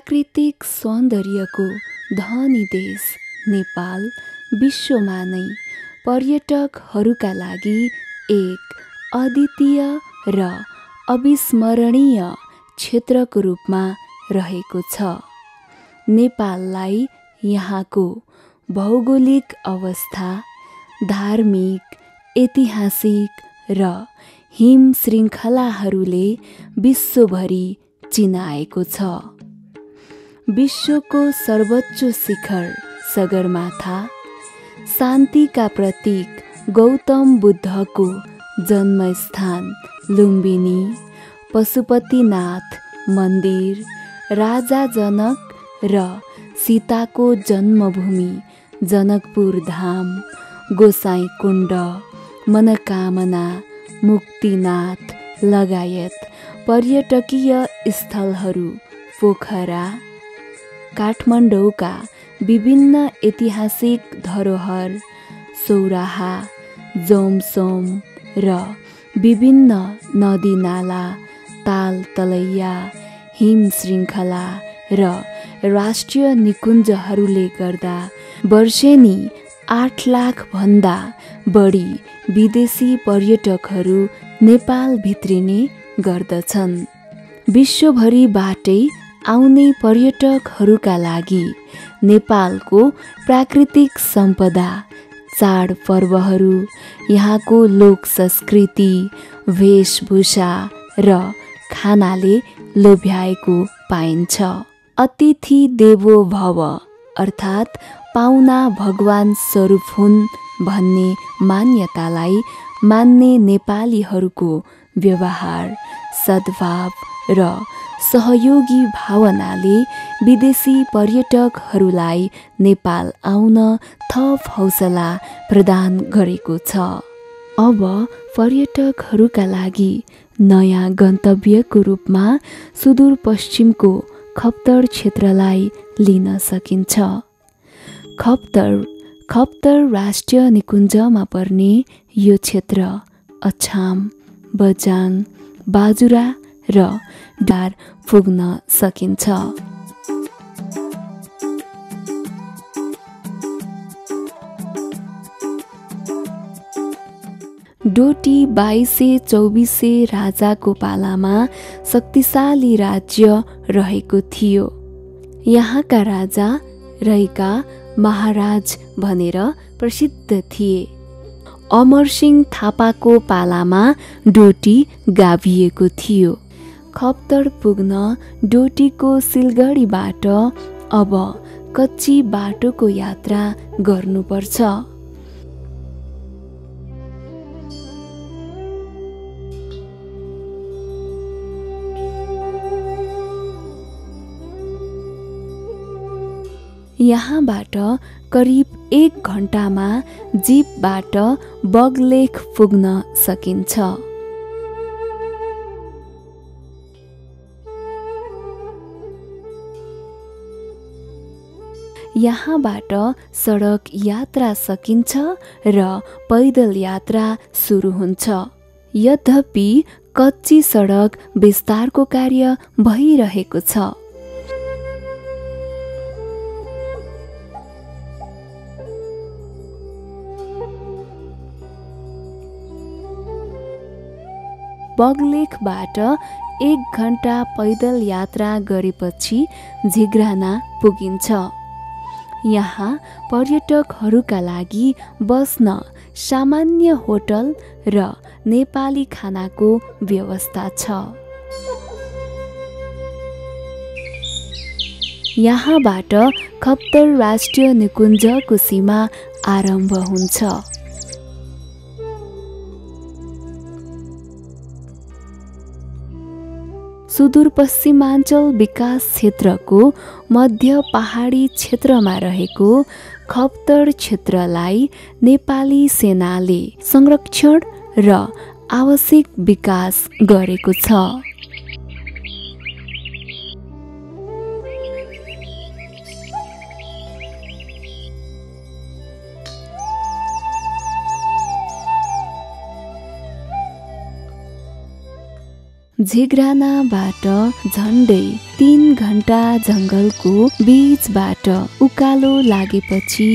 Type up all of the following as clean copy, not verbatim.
प्राकृतिक सौन्दर्यको धनी देश नेपाल विश्वमा नै पर्यटकहरूका लागि एक अद्वितीय र अविस्मरणीय क्षेत्रको रूपमा रहेको छ। नेपाललाई यहाँको भौगोलिक अवस्था, धार्मिक, ऐतिहासिक र हिम श्रृङ्खलाहरूले विश्वभरि चिनाएको छ। विश्वको सर्वोच्च शिखर सगरमाथा, शान्तिका प्रतीक गौतम बुद्धको जन्मस्थान लुम्बिनी, पशुपतिनाथ मन्दिर, राजा जनक र सीताको जन्मभूमि जनकपुर धाम, गोसाइँकुण्ड, मनोकामना मुक्तिनाथ लगायत पर्यटकीय स्थलहरू पोखरा, काठमाडौँका विभिन्न ऐतिहासिक धरोहर, सौराहा, जोमसोम र विभिन्न नदीनाला, ताल तलैया, हिम श्रृङ्खला र राष्ट्रिय निकुञ्जहरूले गर्दा वर्षेनी 8 लाख भन्दा बढी विदेशी पर्यटकहरू नेपाल भित्रिने गर्दछन्। विश्वभरिबाटै आउने पर्यटकहरूका लागि नेपालको प्राकृतिक सम्पदा, चाडपर्वहरू, यहाँको लोक संस्कृति, वेशभूषा र खानाले लोभ्याएको पाइन्छ। अतिथि देवो भव अर्थात् पाहुना भगवान स्वरूप हुन् भन्ने मान्यतालाई मान्ने नेपालीहरूको व्यवहार, सद्भाव र सहयोगी भावनाले विदेशी पर्यटकहरूलाई नेपाल आउन थप हौसला प्रदान गरेको छ। अब पर्यटकहरूका लागि नयाँ गन्तव्यको रूपमा सुदूरपश्चिमको खप्तर क्षेत्रलाई लिन सकिन्छ। खप्तर राष्ट्रिय निकुञ्जमा पर्ने यो क्षेत्र अछाम, बझाङ, बाजुरा र डार पुग्न सकिन्छ। डोटी 2224 राजाको पालामा शक्तिशाली राज्य रहेको थियो। यहाँका राजा रैका महाराज भनेर प्रसिद्ध थिए। अमरसिंह थापाको पालामा डोटी गाभिएको थियो। खप्तर पुग्न डोटीको सिलगढीबाट अब कच्ची बाटोको यात्रा गर्नुपर्छ। यहाँबाट करिब 1 घण्टामा जीपबाट बगलेख पुग्न सकिन्छ। यहाँबाट सडक यात्रा सकिन्छ र पैदल यात्रा सुरु हुन्छ। यद्यपि कच्ची सडक विस्तारको कार्य भइरहेको छ। बगलेखबाट 1 घण्टा पैदल यात्रा गरेपछि झिग्राना पुगिन्छ। यहाँ पर्यटकहरूका लागि बस्न सामान्य होटल र नेपाली खानाको व्यवस्था छ। यहाँबाट खप्तर राष्ट्रिय निकुञ्जको सीमा आरम्भ हुन्छ। सुदूरपश्चिमाञ्चल विकास क्षेत्रको मध्य पहाडी क्षेत्रमा रहेको खप्तर क्षेत्रलाई नेपाली सेनाले संरक्षण र आवश्यक विकास गरेको छ। झिग्रानाबाट झन्डै 3 घण्टा जङ्गलको बीचबाट उकालो लागेपछि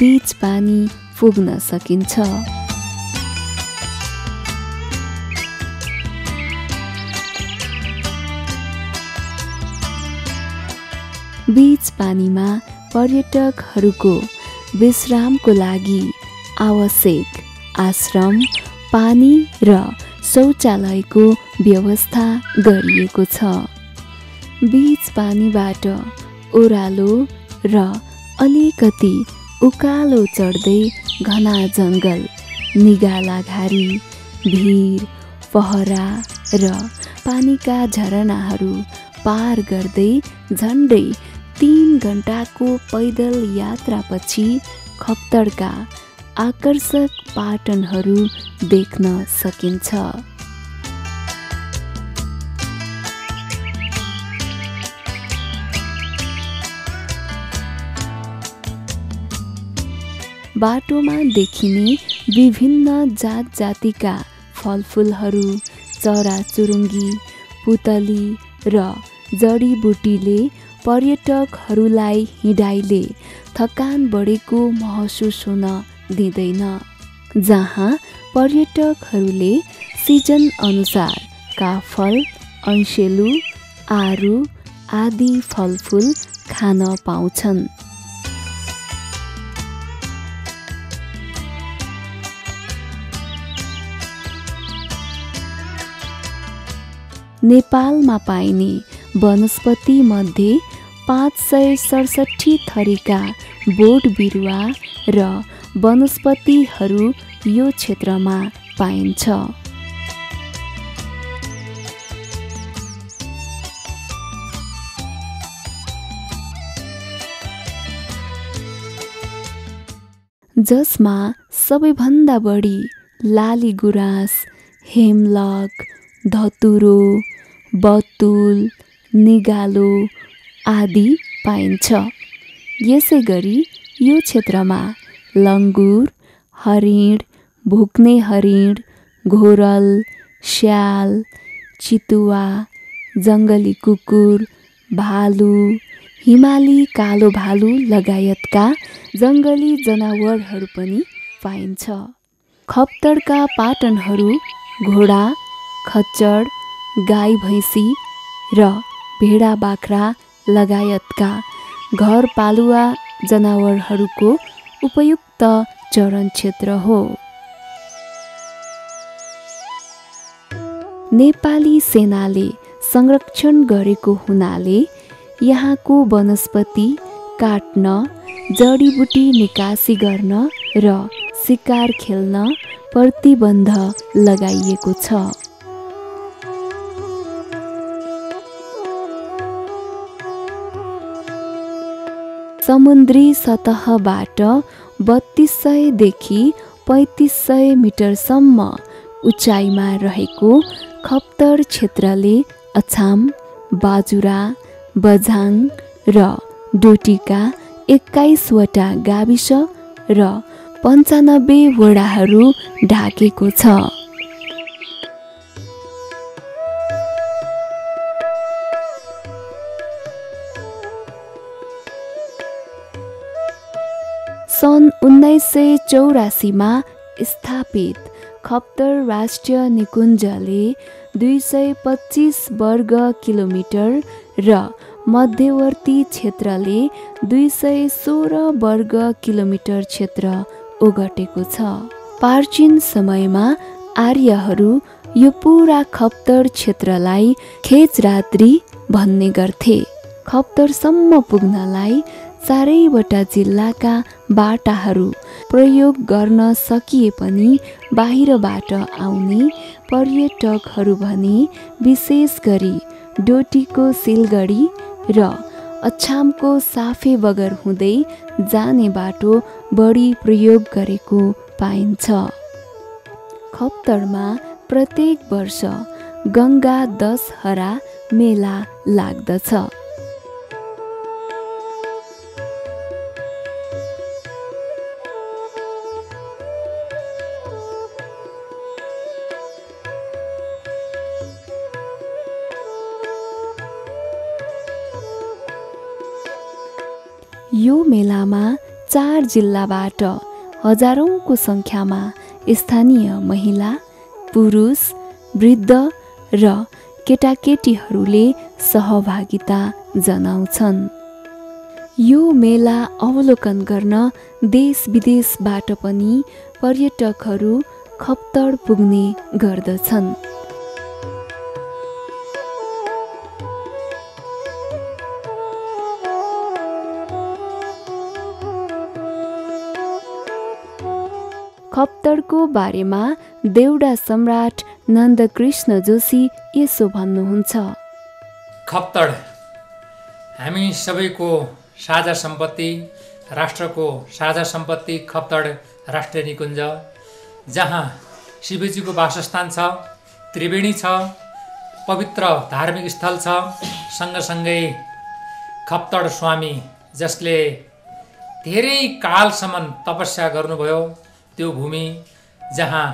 बीच पानी पुग्न सकिन्छ। बीच पानीमा पर्यटकहरूको विश्रामको लागि आवश्यक आश्रम, पानी र शौचालयको व्यवस्था गरिएको छ। बीच पानीबाट ओह्रालो र अलिकति उकालो चढ्दै घना जङ्गल, निगाला घारी, भिर, पहरा र पानीका झरनाहरू पार गर्दै झन्डै 3 घण्टाको पैदल यात्रापछि खप्तडका आकर्षक पाटनहरू देख्न सकिन्छ। बाटोमा देखिने विभिन्न जात जातिका फलफुलहरू, चराचुरुङ्गी, पुतली र जडीबुटीले पर्यटकहरूलाई हिँडाइले थकान बढेको महसुस हुन दिँदैन। जहाँ पर्यटकहरूले सिजन अनुसार काफल, ऐँसेलु, आरु आदि फलफुल खान पाउँछन्। नेपालमा पाइने वनस्पति मध्ये 567 थरीका बोट बिरुवा र वनस्पतिहरू यो क्षेत्रमा पाइन्छ। जसमा सबैभन्दा बढी लालीगुराँस, हेमलक, धतुरो, बतुल, निगालो आदि पाइन्छ। यसै गरी यो क्षेत्रमा लङ्गुर, हरिण, भुक्ने हरिण, घोरल, स्याल, चितुवा, जङ्गली कुकुर, भालु, हिमाली कालो भालु लगायतका जङ्गली जनावरहरू पनि पाइन्छ। खप्तडका पाटनहरू घोडा, खच्चड, गाई भैँसी र भेडा बाख्रा लगायतका घरपालुवा जनावरहरूको उपयुक्त चरण क्षेत्र हो। नेपाली सेनाले संरक्षण गरेको हुनाले यहाँको वनस्पति काट्न, जडीबुटी निकासी गर्न र शिकार खेल्न प्रतिबन्ध लगाइएको छ। समुद्री सतहबाट 3200 देखि 3500 मिटरसम्म उचाइमा रहेको खप्तड क्षेत्रले अछाम, बाजुरा, बझाङ र डोटीका 21वटा गाविस र 95 वडाहरू ढाकेको छ। सन् 1984 मा स्थापित खप्तड राष्ट्रिय निकुञ्जले 225 वर्ग किलोमिटर र मध्यवर्ती क्षेत्रले 216 वर्ग किलोमिटर क्षेत्र ओगटेको छ। प्राचीन समयमा आर्यहरू यो पुरा खप्तड क्षेत्रलाई खेचरात्री भन्ने गर्थे। खप्तडसम्म पुग्नलाई चारैवटा जिल्लाका बाटाहरू प्रयोग गर्न सकिए पनि बाहिरबाट आउने पर्यटकहरू भने विशेष गरी डोटीको सिलगढी र अछामको साफे बगर हुँदै जाने बाटो बढी प्रयोग गरेको पाइन्छ। खप्तडमा प्रत्येक वर्ष गङ्गा दशहरा मेला लाग्दछ। यो मेलामा 4 जिल्लाबाट हजारौंको सङ्ख्यामा स्थानीय महिला, पुरुष, वृद्ध र केटाकेटीहरूले सहभागिता जनाउँछन्। यो मेला अवलोकन गर्न देश विदेशबाट पनि पर्यटकहरू खप्तड पुग्ने गर्दछन्। खप्तडको बारेमा देउडा सम्राट नन्दकृष्ण जोशी यसो भन्नुहुन्छ। खप्तड हामी सबैको साझा सम्पत्ति, राष्ट्रको साझा सम्पत्ति खप्तड राष्ट्रिय निकुञ्ज, जहाँ शिवजीको वासस्थान छ, त्रिवेणी छ, पवित्र धार्मिक स्थल छ, सँगसँगै खप्तड स्वामी जसले धेरै कालसम्म तपस्या गर्नुभयो त्यो भूमि, जहाँ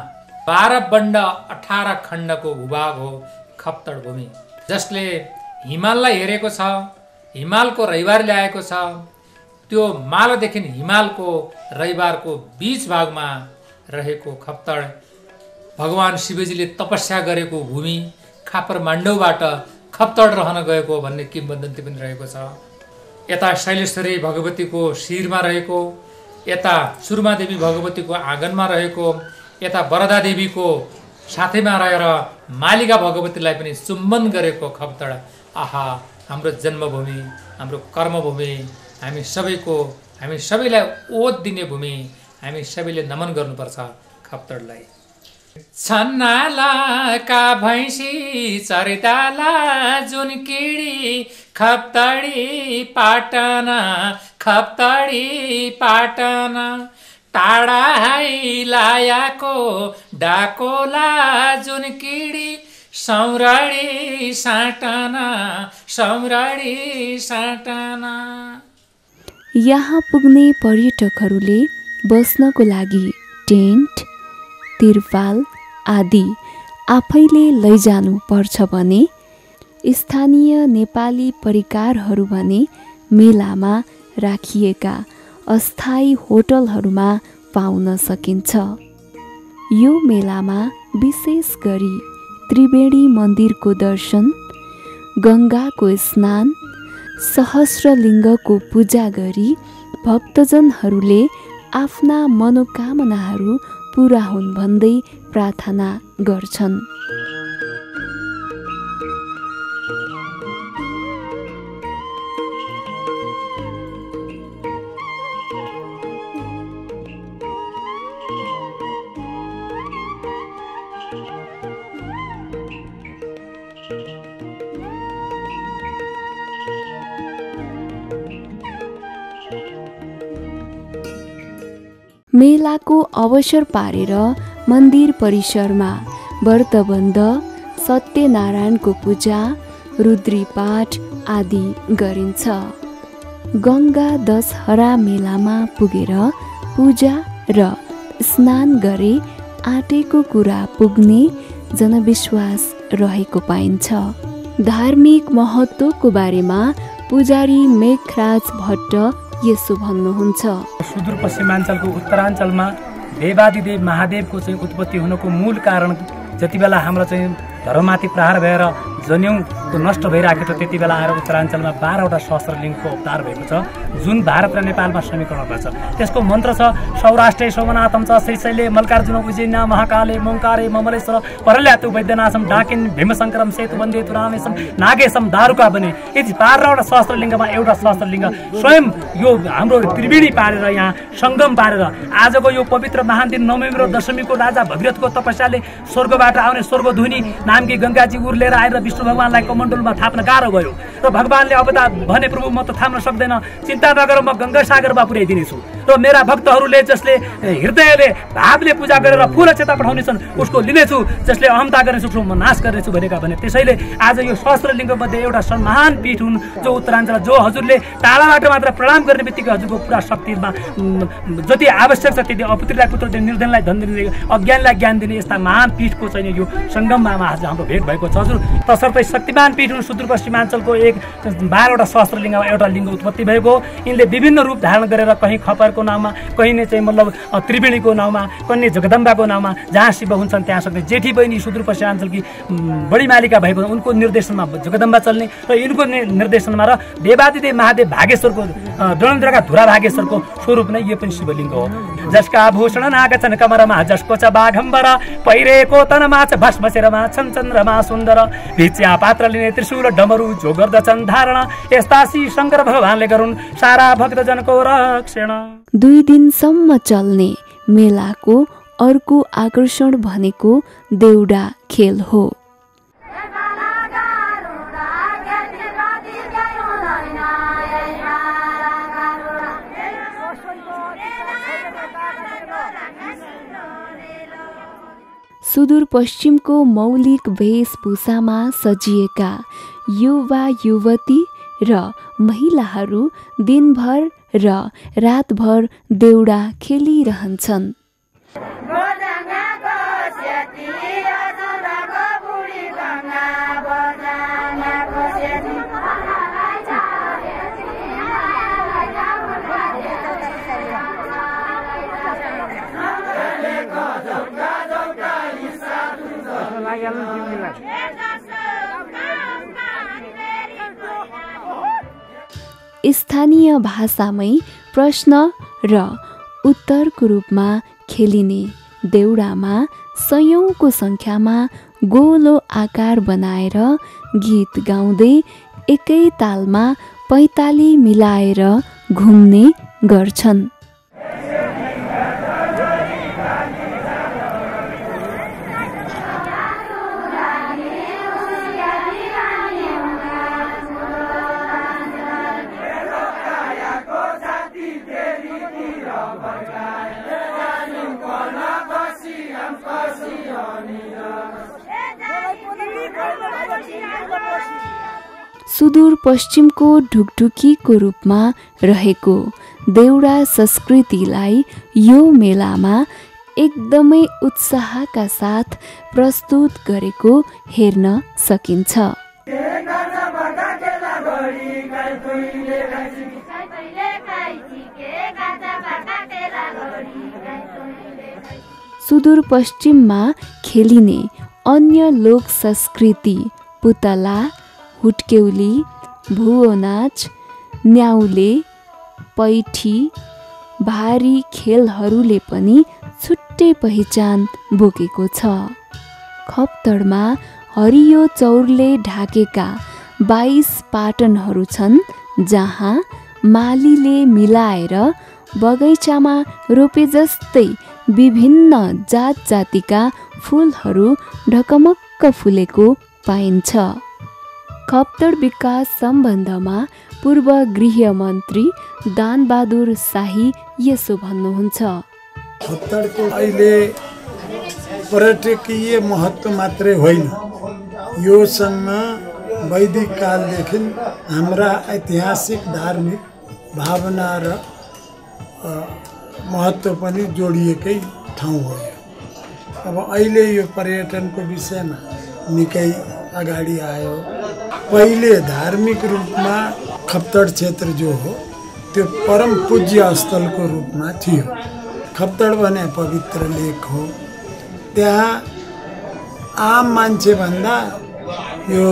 12 बण्ड 18 खण्डको भूभाग हो खप्तड भूमि, जसले हिमाललाई हेरेको छ, हिमालको रैबार ल्याएको छ। त्यो मालादेखि हिमालको रैबारको बीच भागमा रहेको खप्तड भगवान शिवजीले तपस्या गरेको भूमि, खापरमाण्डौबाट खप्तड रहन गएको भन्ने किंवदन्ती पनि रहेको छ। यता शैलेश्वरी भगवतीको शिरमा रहेको, यता सुरमादेवी भगवतीको आँगनमा रहेको, यता वरदा देवीको साथैमा रहेर मालिका भगवतीलाई पनि चुम्बन गरेको खप्तड, आहा हाम्रो जन्मभूमि, हाम्रो कर्मभूमि, हामी सबैलाई ओत दिने भूमि, हामी सबैले नमन गर्नुपर्छ खप्तडलाई। छन्नालाका भैँसी चरिताला जुन किडी खप्तडी पाटना, खप्तडी पाटना, टाढा हाइलायाको डाकोला जुन किडी सौराडी साटना, सौराडी साटना। यहाँ पुग्ने पर्यटकहरूले बस्नको लागि टेन्ट, तिरपाल आदि आफैले लैजानु पर्छ भने स्थानीय नेपाली परिकारहरू भने मेलामा राखिएका अस्थायी होटलहरूमा पाउन सकिन्छ। यो मेलामा विशेष गरी त्रिवेणी मन्दिरको दर्शन, गङ्गाको स्नान, सहस्रलिङ्गको पूजा गरी भक्तजनहरूले आफ्ना मनोकामनाहरू पूरा हुन् भन्दै प्रार्थना गर्छन्। मेलाको अवसर पारेर मन्दिर परिसरमा व्रतबन्ध, सत्यनारायणको पूजा, रुद्रीपाठ आदि गरिन्छ। गङ्गा दशहरा मेलामा पुगेर पूजा र स्नान गरे आँटेको कुरा पुग्ने जनविश्वास रहेको पाइन्छ। धार्मिक महत्त्वको बारेमा पुजारी मेघराज भट्ट यसो भन्नुहुन्छ। सुदूरपश्चिमाञ्चलको उत्तराञ्चलमा देवादिदेव महादेवको चाहिँ उत्पत्ति हुनुको मूल कारण जति बेला हाम्रो चाहिँ धर्ममाथि प्रहार भएर जन्यौको नष्ट भइरहेको थियो त्यति बेला आएर उत्तराञ्चलमा 12वटा सहस्रलिङ्गको अवतार भएको छ, जुन भारत र नेपालमा समीकरण गर्छ। त्यसको मन्त्र छ सौराष्ट्रे सोमनाथम च श्रीशैले मल्कार्जुन उज्जैन महाकाले मोङ्कारे ममलेश्वर परल्यातु वैद्यनाथम डाकिन भीमशङ्करम सेतु वन्दे तुरामेशम नागेशम दारुका बने। यति 12वटा सहस्रलिङ्गमा एउटा सहस्रलिङ्ग स्वयं यो हाम्रो त्रिवेणी पारेर यहाँ सङ्गम पारेर आजको यो पवित्र महान दिन नवमी र दशमीको राजा भगीरथको तपस्याले स्वर्गबाट आउने स्वर्गधुनी नामकी गङ्गाजी उर्लेर आएर विष्णु भगवानलाई कमण्डलमा थाप्न गाह्रो भयो र भगवानले अब भने प्रभु म त थाम्न सक्दैन, चिन्ता नगर म गङ्गा सागरमा पुर्याइदिनेछु र मेरा भक्तहरूले जसले हृदयले भावले पूजा गरेर फुल चेता पठाउनेछन् उसको लिनेछु, जसले अहमता गर्नेछु उसको म नाश गर्नेछु भनेका भने। त्यसैले आज यो सहस्रलिङ्ग मध्ये एउटा महान पीठ हुन् जो उत्तराञ्चल, जो हजुरले टाढाबाट मात्र प्रणाम गर्ने बित्तिकै हजुरको पुरा शक्तिमा जति आवश्यक छ त्यति अपुत्रीलाई पुत्र दिने, निर्धनलाई धन दिने, अज्ञानलाई ज्ञान दिने यस्ता महान पीठको चाहिँ यो सङ्गममा आज हाम्रो भेट भएको छ। हजुर तसर्थ शक्तिमान पीठ हुन् सुदूरपश्चिमाञ्चलको एक 12वटा सहस्त्रलिङ्गमा एउटा लिङ्ग उत्पत्ति भएको। यिनले विभिन्न रूप धारण गरेर कहीँ खपरको नाउँमा, कहीँ नै चाहिँ मतलब त्रिवेणीको नाउँमा, कहीँ जगदम्बाको नाउँमा, जहाँ शिव हुन्छन् त्यहाँ सक्ने जेठी बहिनी सुदूरपश्चिमाञ्चलकी बढी मालिका भएको उनको निर्देशनमा जगदम्बा चल्ने र यिनको निर्देशनमा र देवादिदेव महादेव भागेश्वरको डणन्द्रका धुरा भागेश्वरको स्वरूप नै यो पनि शिवलिङ्ग हो। जसका आभूषण नागछन् कमरमा, जसको छ बाघम्बर, पहिरेको तनमा छ भस्मशेरमा, छन् चन्द्रमा सुन्दर, भिच्या पात्र लिने त्रिशूल डमरू जो गर्दछन् धारण, यस्ता श्री शङ्कर भगवानले गरून् सारा भक्तजनको रक्षण। 2 दिनसम्म चल्ने मेलाको अर्को आकर्षण भनेको देउडा खेल हो। सुदूरपश्चिमको मौलिक वेशभूषामा सजिएका युवा युवती र महिलाहरू दिनभर र रातभर देउडा खेलिरहन्छन्। स्थानीय भाषामै प्रश्न र उत्तरको रूपमा खेलिने देउडामा सयौंको संख्यामा गोलो आकार बनाएर गीत गाउँदै एकै तालमा पैताली मिलाएर घुम्ने गर्छन्। सुदूरपश्चिमको ढुकढुकीको रूपमा रहेको देउडा संस्कृतिलाई यो मेलामा एकदमै उत्साहका साथ प्रस्तुत गरेको हेर्न सकिन्छ। सुदूरपश्चिममा खेलिने अन्य लोक संस्कृति पुतला, हुट्केउली, भुवो नाच, न्याउले, पैठी, भारी खेलहरूले पनि छुट्टै पहिचान बोकेको छ। खप्तडमा हरियो चौरले ढाकेका 22 पाटनहरू छन्, जहाँ मालीले मिलाएर बगैँचामा रोपे जस्तै विभिन्न जात जातिका फुलहरू ढकमक्क फुलेको पाइन्छ। खप्तड विकास सम्बन्धमा पूर्व गृहमन्त्री दानबहादुर शाही यसो भन्नुहुन्छ। खप्तडको अहिले पर्यटकीय महत्त्व मात्रै होइन, योसँग वैदिक कालदेखि हाम्रा ऐतिहासिक धार्मिक भावना र महत्त्व पनि जोडिएकै ठाउँ हो। अब अहिले यो पर्यटनको विषयमा निकै अगाडि आयो। पहिले धार्मिक रूपमा खप्तड क्षेत्र जो हो त्यो परम पूज्य स्थलको रूपमा थियो। खप्तड भने पवित्र लेक हो। त्यहाँ आम मान्छे भन्दा यो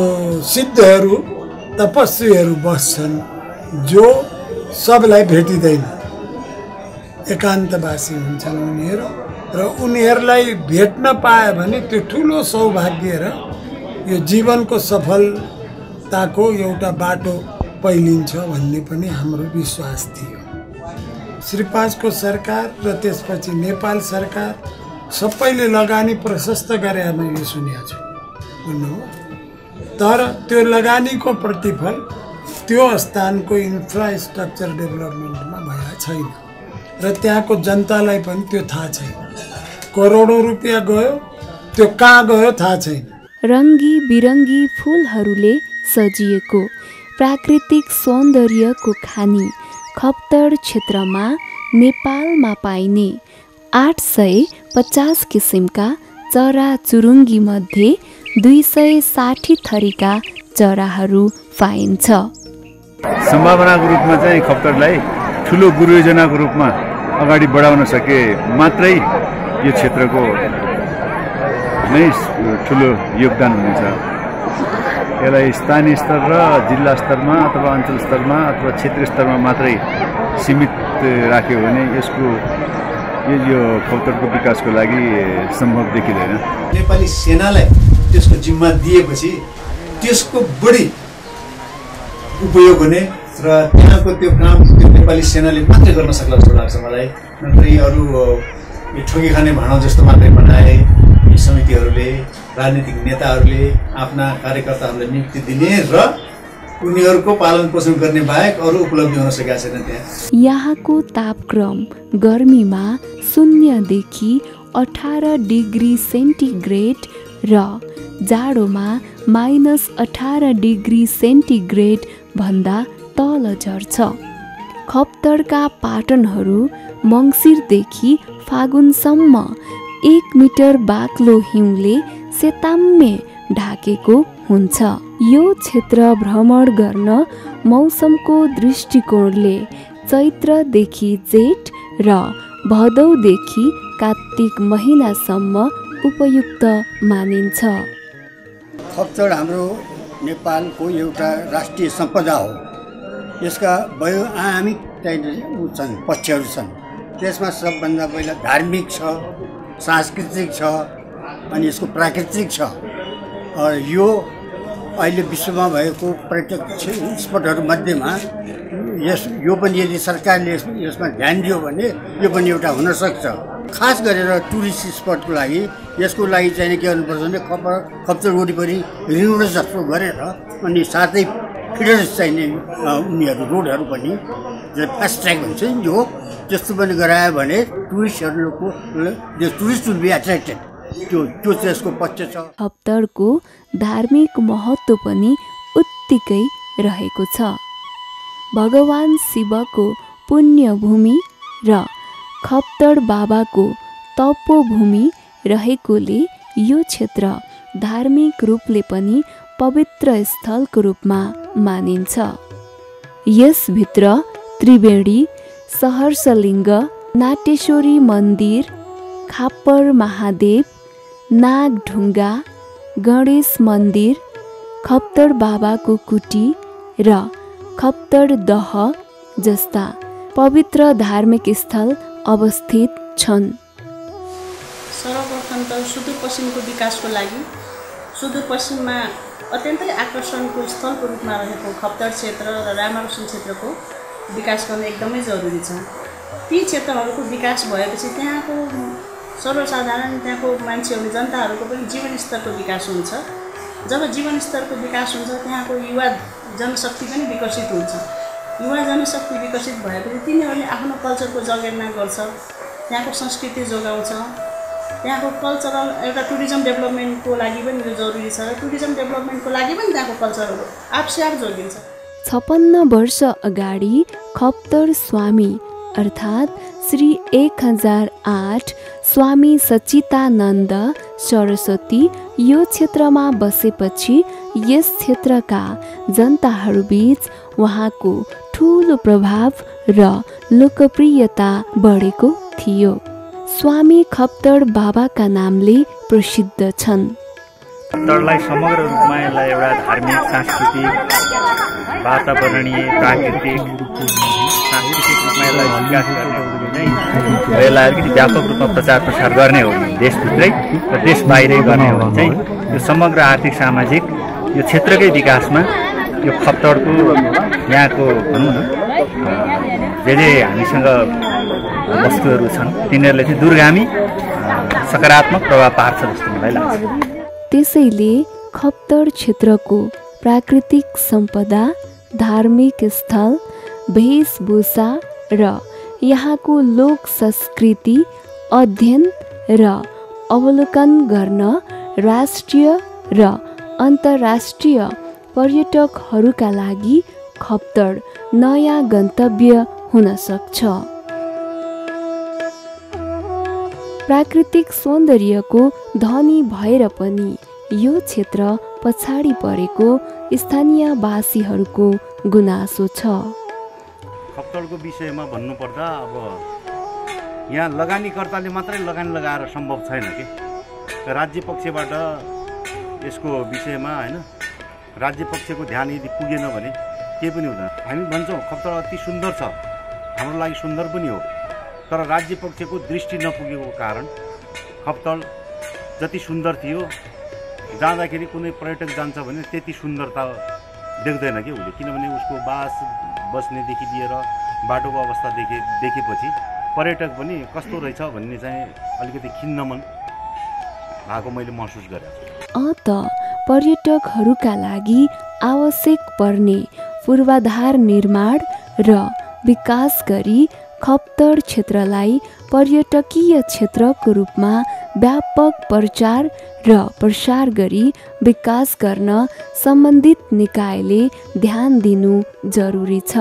सिद्धहरू तपस्वीहरू बस्छन्, जो सबलाई भेटिँदैन, एकान्तवासी हुन्छन् उनीहरू, र उनीहरूलाई भेट्न पाए भने त्यो ठुलो सौभाग्य र यो जीवनको सफलताको एउटा बाटो पहिलिन्छ भन्ने पनि हाम्रो विश्वास थियो। श्री 5 को सरकार र त्यसपछि नेपाल सरकार सबैले लगानी प्रशस्त गरे मैले सुनेको छु भन्नुभयो, तर त्यो लगानीको प्रतिफल त्यो स्थानको इन्फ्रास्ट्रक्चर डेभलपमेन्टमा भएका छैन र त्यहाँको जनतालाई पनि त्यो थाहा छैन। करोडौं रुपियाँ गयो, त्यो कहाँ गयो थाहा छैन। रङ्गी बिरङ्गी फुलहरूले सजिएको प्राकृतिक सौन्दर्यको खानी खप्तड क्षेत्रमा नेपालमा पाइने 850 किसिमका चराचुरुङ्गी मध्ये 260 थरीका चराहरू पाइन्छ। सम्भावनाको रूपमा चाहिँ खप्तडलाई ठुलो गुरु योजनाको रूपमा अगाडि बढाउन सके मात्रै यो क्षेत्रको नै ठुलो योगदान हुनेछ। यसलाई स्थानीय स्तर र जिल्ला स्तरमा अथवा अञ्चल स्तरमा अथवा क्षेत्रीय स्तरमा मात्रै सीमित राख्यो भने यसको यो खप्तडको विकासको लागि सम्भव देखिँदैन। नेपाली सेनालाई त्यसको जिम्मा दिएपछि त्यसको बढी उपयोग हुने र त्यहाँको त्यो काम त्यो नेपाली सेनाले मात्रै गर्न सक्ला जस्तो लाग्छ मलाई। नत्र यी अरू ठोकी खाने भाँडो जस्तो मात्रै बनाए यी समितिहरूले, राजनीतिक नेताहरूले आफ्ना कार्यकर्ताहरूलाई नियुक्ति दिने र उनीहरूको पालन पोषण गर्ने बाहेक अरू उपलब्धि हुन सकेका छैन। त्यहाँ यहाँको तापक्रम गर्मीमा 0 देखि 18 डिग्री सेन्टिग्रेड र जाडोमा -18 डिग्री सेन्टिग्रेड भन्दा तल झर्छ। खप्तडका पाटनहरू मङ्सिरदेखि फागुनसम्म 1 मिटर बाक्लो हिउँले सेताम्मे ढाकेको हुन्छ। यो क्षेत्र भ्रमण गर्न मौसमको दृष्टिकोणले चैत्रदेखि जेठ र भदौदेखि कार्तिक महिनासम्म उपयुक्त मानिन्छ। खप्तड हाम्रो नेपालको एउटा राष्ट्रिय सम्पदा हो। यसका बहुआयामिक छन्, पक्षहरू छन्। त्यसमा सबभन्दा पहिला धार्मिक छ, सांस्कृतिक छ, अनि यसको प्राकृतिक छ। यो अहिले विश्वमा भएको पर्यटक स्पटहरू मध्येमा यो पनि यदि सरकारले यसमा ध्यान दियो भने यो पनि एउटा हुनसक्छ। खास गरेर टुरिस्ट स्पटको लागि यसको लागि चाहिँ के गर्नुपर्छ भने खप्तड वरिपरि रिङ जस्तो गरेर अनि साथै फिडर्स चाहिने उनीहरू रोडहरू पनि फास्ट ट्र्याक भन्छ नि जो त्यस्तो पनि गरायो भने टुरिस्टहरूको टुरिस्ट विल बी एट्र्याक्टेड। त्यो त्यसको पक्ष छ। खप्तडको धार्मिक महत्त्व पनि उत्तिकै रहेको छ। भगवान शिवको पुण्यभूमि र खप्तड बाबाको तपोभूमि रहेकोले यो क्षेत्र धार्मिक रूपले पनि पवित्र स्थलको रूपमा मानिन्छ। यसभित्र त्रिवेणी, सहर्षलिङ्ग, नाटेश्वरी मन्दिर, खापर महादेव, नागढुङ्गा, गणेश मन्दिर, खप्तड बाबाको कुटी र खप्तड दह जस्ता पवित्र धार्मिक स्थल अवस्थित छन्। सर्वप्रथम त सुदूरपश्चिमको विकासको लागि सुदूरपश्चिममा अत्यन्तै आकर्षणको स्थलको रूपमा रहेको खप्तड क्षेत्र र रामारोसन क्षेत्रको विकास गर्न एकदमै जरुरी छ। ती क्षेत्रहरूको विकास भएपछि त्यहाँको सर्वसाधारण त्यहाँको मान्छेहरू जनताहरूको पनि जीवनस्तरको विकास हुन्छ। जब जीवनस्तरको विकास हुन्छ त्यहाँको युवा जनशक्ति पनि विकसित हुन्छ। युवा जनशक्ति विकसित भएपछि तिनीहरूले आफ्नो कल्चरको जगेर्ना गर्छ, त्यहाँको संस्कृति जोगाउँछ। त्यहाँको कल्चरल एउटा टुरिज्म डेभलपमेन्टको लागि पनि यो जरुरी छ र टुरिज्म डेभलपमेन्टको लागि पनि त्यहाँको कल्चरहरू आफै जोगिन्छ। 56 वर्ष अगाडि खप्तड स्वामी अर्थात् श्री 1008 स्वामी सच्चिदानन्द सरस्वती यो क्षेत्रमा बसेपछि यस क्षेत्रका जनताहरूबीच उहाँको ठुलो प्रभाव र लोकप्रियता बढेको थियो। स्वामी खप्तड बाबाका नामले प्रसिद्ध छन्। खप्तडलाई समग्र रूपमा यसलाई एउटा धार्मिक, सांस्कृतिक, वातावरणीय, प्राकृतिक, सांस्कृतिक रूपमा यसलाई विकास गर्ने यसलाई अलिकति व्यापक रूपमा प्रचार प्रसार गर्ने हो भने देशभित्रै र देश बाहिरै गर्ने हो भने चाहिँ यो समग्र आर्थिक सामाजिक यो क्षेत्रकै विकासमा यो खप्तडको यहाँको भनौँ न जे हामीसँग वस्तुहरू छन् तिनीहरूले चाहिँ दूरगामी सकारात्मक प्रभाव पार्छ जस्तो मलाई लाग्छ। त्यसैले खप्तड क्षेत्रको प्राकृतिक सम्पदा, धार्मिक स्थल, वेशभूषा र यहाँको लोक संस्कृति अध्ययन र अवलोकन गर्न राष्ट्रिय र अन्तर्राष्ट्रिय पर्यटकहरूका लागि खप्तड नयाँ गन्तव्य हुन सक्छ। प्राकृतिक सौन्दर्यको धनी भएर पनि यो क्षेत्र पछाडि परेको स्थानीयवासीहरूको गुनासो छ। खप्तडको विषयमा भन्नुपर्दा अब यहाँ लगानीकर्ताले मात्रै लगानी लगाएर सम्भव छैन कि राज्य पक्षबाट यसको विषयमा हैन राज्य पक्षको ध्यान यदि पुगेन भने केही पनि हुँदैन। हामी भन्छौँ खप्तड अति सुन्दर छ, हाम्रो लागि सुन्दर पनि हो, तर राज्य पक्षको दृष्टि नपुगेको कारण खप्तड जति सुन्दर थियो जाँदाखेरि कुनै पर्यटक जान्छ भने त्यति सुन्दरता देख्दैन कि उसले, किनभने उसको बस्नेदेखि लिएर बाटोको अवस्था देखेपछि पर्यटक पनि कस्तो रहेछ भन्ने चाहिँ अलिकति खिन्न मन भएको मैले महसुस गरेँ। त पर्यटकहरूका लागि आवश्यक पर्ने पूर्वाधार निर्माण र विकास गरी खप्तड क्षेत्रलाई पर्यटकीय क्षेत्रको रूपमा व्यापक प्रचार र प्रसार गरी विकास गर्न सम्बन्धित निकायले ध्यान दिनु जरुरी छ।